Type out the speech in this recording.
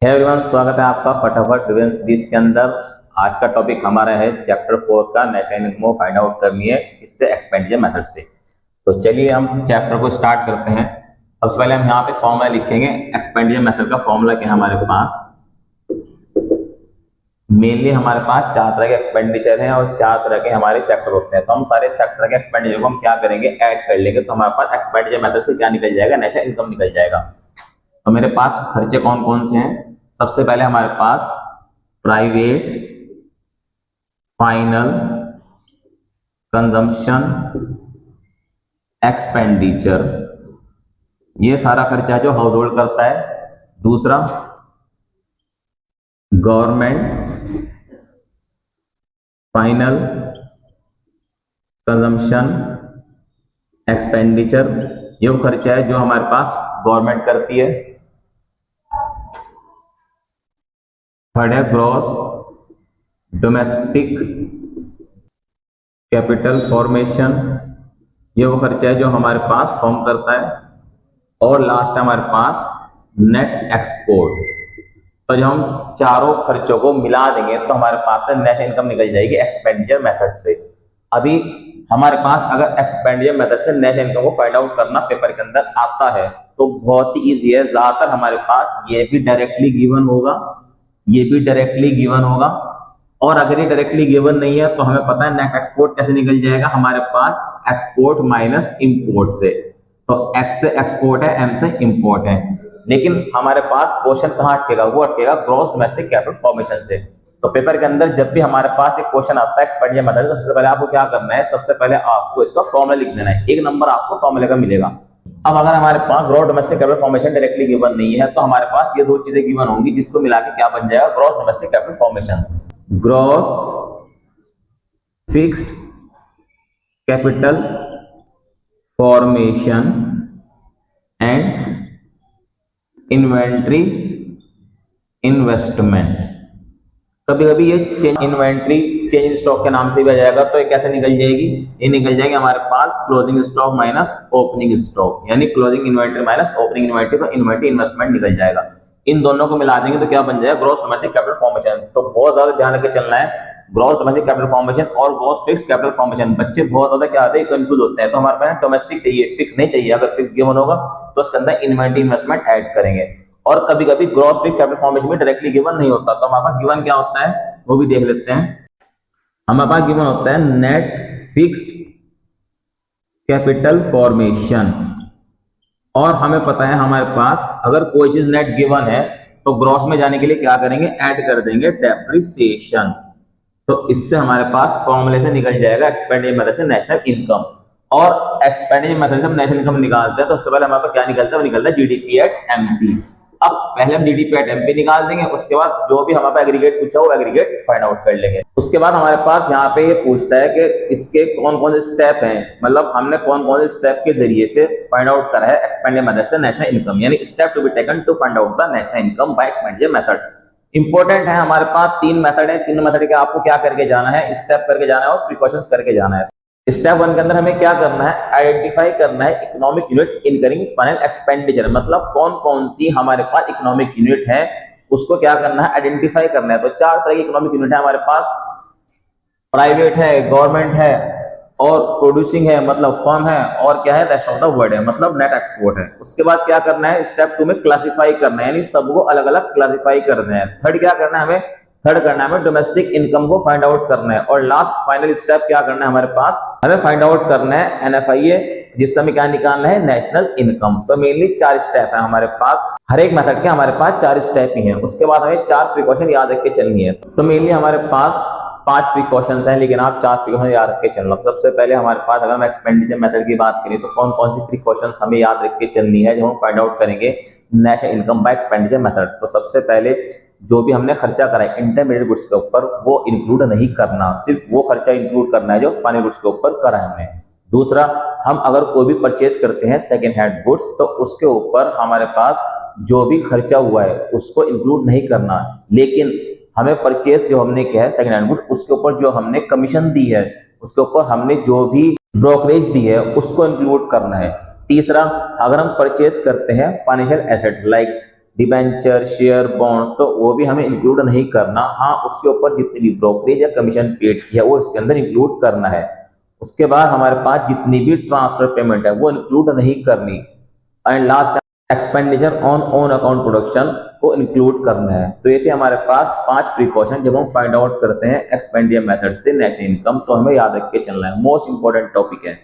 Hey everyone, स्वागत है आपका फटाफट रिवीजन सीरीज के अंदर। आज का टॉपिक हमारा है चैप्टर 4 का नेशनल इनकम फाइंड आउट करनी है इससे एक्सपेंडिचर मेथड से। तो चलिए हम चैप्टर को स्टार्ट करते हैं। सबसे पहले हम यहाँ पे फॉर्मूला लिखेंगे। एक्सपेंडिचर मेथड का फॉर्मूला क्या है हमारे पास? मेनली हमारे पास चार तरह के एक्सपेंडिचर हैं और चार तरह के हमारे सेक्टर होते हैं। तो हम सारे सेक्टर के एक्सपेंडिचर को हम क्या करेंगे, ऐड कर लेंगे। तो हमारे पास एक्सपेंडिचर मेथड से क्या निकल जाएगा, नेशनल इनकम निकल जाएगा। तो मेरे पास खर्चे कौन कौन से हैं? सबसे पहले हमारे पास प्राइवेट, फाइनल, कंजम्पशन, एक्सपेंडिचर, ये सारा खर्चा जो हाउस होल्ड करता है। दूसरा गवर्नमेंट, फाइनल, कंजम्पशन, एक्सपेंडिचर, ये वो खर्चा है जो हमारे पास गवर्नमेंट करती है। थर्ड है ग्रॉस डोमेस्टिक कैपिटल फॉर्मेशन, ये वो खर्चा है जो हमारे पास फॉर्म करता है। और लास्ट है हमारे पास नेट एक्सपोर्ट। तो जब हम चारों खर्चों को मिला देंगे तो हमारे पास से नेशनल इनकम निकल जाएगी एक्सपेंडिचर मेथड से। अभी हमारे पास अगर एक्सपेंडिचर मेथड से नेशनल इनकम को फाइंड आउट करना पेपर के अंदर आता है तो बहुत ही इजी है। ज्यादातर हमारे पास ये भी डायरेक्टली गिवन होगा, ये भी डायरेक्टली गिवन होगा। और अगर ये डायरेक्टली गिवन नहीं है तो हमें पता है नेट एक्सपोर्ट कैसे निकल जाएगा हमारे पास, एक्सपोर्ट माइनस इंपोर्ट से। तो एक्स से एक्सपोर्ट है, एम से इंपोर्ट है। लेकिन हमारे पास क्वेश्चन कहाँ अटकेगा, वो अटकेगा ग्रॉस डोमेस्टिक कैपिटल फॉर्मेशन से। तो पेपर के अंदर जब भी हमारे पास एक क्वेश्चन आता है एक्सपेंडिचर मेथड, तो सबसे पहले आपको क्या करना है, सबसे पहले आपको इसका फॉर्मूला लिख देना है। 1 नंबर आपको फॉर्मूले का मिलेगा। अब अगर हमारे पास gross domestic capital formation directly given नहीं है तो हमारे पास ये दो चीजें गिवन होंगी जिसको मिला के क्या बन जाएगा, gross domestic capital formation. Gross fixed capital formation and inventory investment. कभी कभी ये चेंज इन्वेंट्री चेंज स्टॉक के नाम से भी आ जाएगा। तो ये कैसे निकल जाएगी, ये निकल जाएगी हमारे पास closing stock minus opening stock, यानी closing inventory minus opening inventory. तो इन्वेंट्री इन्वेस्टमेंट निकल जाएगा। इन दोनों को मिला देंगे तो क्या बन जाएगा, ग्रॉस डोमेस्टिक कैपिटल फॉर्मेशन। तो बहुत ज्यादा ध्यान रख के चलना है, ग्रॉस डोमेस्टिक कैपिटल फॉर्मेशन और ग्रॉस फिक्स्ड कैपिटल फॉर्मेशन। बच्चे बहुत ज्यादा क्या आते हैं, कंफ्यूज होते हैं। तो हमारे पास डोमेस्टिक चाहिए, फिक्स नहीं चाहिए। अगर फिक्स गिवन होगा तो उसके अंदर इन्वेंट्री इन्वेस्टमेंट ऐड करेंगे। और कभी कभी ग्रॉस फिक्स्ड कैपिटल फॉर्मेशन में डायरेक्टली गिवन नहीं होता। तो हमारे पास गिवन क्या होता है वो भी देख लेते हैं। हमारे पास गिवन होता है नेट फिक्स्ड कैपिटल फॉर्मेशन। और हमें पता है हमारे पास अगर कोई चीज नेट गिवन है तो ग्रॉस में जाने के लिए क्या करेंगे, ऐड कर देंगे डेप्रिसिएशन। तो इससे हमारे पास फॉर्मूले से निकल जाएगा एक्सपेंडिचर मेथड से नेशनल इनकम। और एक्सपेंडिचर मेथड से हम नेशनल इनकम निकालते हैं तो सबसे पहले हमारे पास क्या निकलता है, वो निकलता है जीडीपी एट एमपी। अब पहले हम जीडीपी एट एमपी निकाल देंगे, उसके बाद जो भी हमारे पास एग्रीगेट पूछा वो एग्रीगेट फाइंड आउट कर लेंगे। उसके बाद हमारे पास यहाँ पे ये पूछता है कि इसके कौन कौन से स्टेप हैं, मतलब हमने कौन कौन से स्टेप के जरिए से फाइंड आउट करा है एक्सपेंडिचर मेथड से नेशनल इनकम, यानी step to be taken to find out the national income by expenditure method. Important है, हमारे पास 3 मेथड है। 3 मेथड के आपको क्या करके जाना है, स्टेप करके जाना है और प्रिकॉशंस करके जाना है। स्टेप 1 के अंदर हमें क्या करना है, आइडेंटिफाई करना है economic unit incurring final expenditure. मतलब कौन कौन सी हमारे पास इकोनॉमिक यूनिट है उसको क्या करना है, आइडेंटिफाई करना है। तो 4 तरह की इकोनॉमिक यूनिट है हमारे पास, प्राइवेट है, गवर्नमेंट है और प्रोड्यूसिंग है मतलब फर्म है, और क्या है, रेस्ट ऑफ द वर्ल्ड है मतलब नेट एक्सपोर्ट है। उसके बाद क्या करना है, स्टेप 2 में क्लासिफाई करना है, यानी सबको अलग अलग क्लासिफाई करना है। थर्ड क्या करना है, हमें डोमेस्टिक इनकम को फाइंड आउट करना है। और लास्ट फाइनल स्टेप क्या करना है, हमारे पास हमें फाइंड आउट करना है एनएफआईए, जिससे हमें क्या निकालना है, नेशनल इनकम। तो मेनली 4 स्टेप है हमारे पास, हर एक मेथड के हमारे पास 4 स्टेप ही हैं। उसके बाद हमें 4 प्रिकॉशन याद रख के चलनी है। तो मेनली हमारे पास 5 प्रिकॉशंस हैं, लेकिन आप 4 प्रिकॉशन याद रख के चलना। सबसे पहले हमारे पास अगर हम एक्सपेंडिचर मेथड की बात करें तो कौन कौन सी प्रिकॉशंस हमें याद रख के चलनी है जो हम फाइंड आउट करेंगे national income by expenditure method. तो सबसे पहले जो भी हमने खर्चा करा है इंटरमीडिएट गुड्स के ऊपर वो इंक्लूड नहीं करना, सिर्फ वो खर्चा इंक्लूड करना है जो फाइनल गुड्स के ऊपर करा है हमने। दूसरा, हम अगर कोई भी परचेज करते हैं सेकेंड हैंड गुड्स तो उसके ऊपर हमारे पास जो भी खर्चा हुआ है उसको इंक्लूड नहीं करना, लेकिन हमें परचेज जो हमने किया है सेकेंड हैंड गुड उसके ऊपर जो हमने कमीशन दी है, उसके ऊपर हमने जो भी ब्रोकरेज दी है उसको इंक्लूड करना है। तीसरा, अगर हम परचेज करते हैं financial assets like debenture, share, bond, तो वो भी हमें इंक्लूड नहीं करना। हाँ, उसके ऊपर जितनी भी ब्रोकरेज या कमीशन पेड की है वो इसके अंदर इंक्लूड करना है। उसके बाद हमारे पास जितनी भी ट्रांसफर पेमेंट है वो इंक्लूड नहीं करनी। And last expenditure on own account production को इंक्लूड करना है। तो ये थे हमारे पास 5 प्रिकॉशन जब हम फाइंड आउट करते हैं एक्सपेंडिचर मेथड से नेट इनकम। तो हमें याद रख के चलना है, मोस्ट इंपॉर्टेंट टॉपिक है।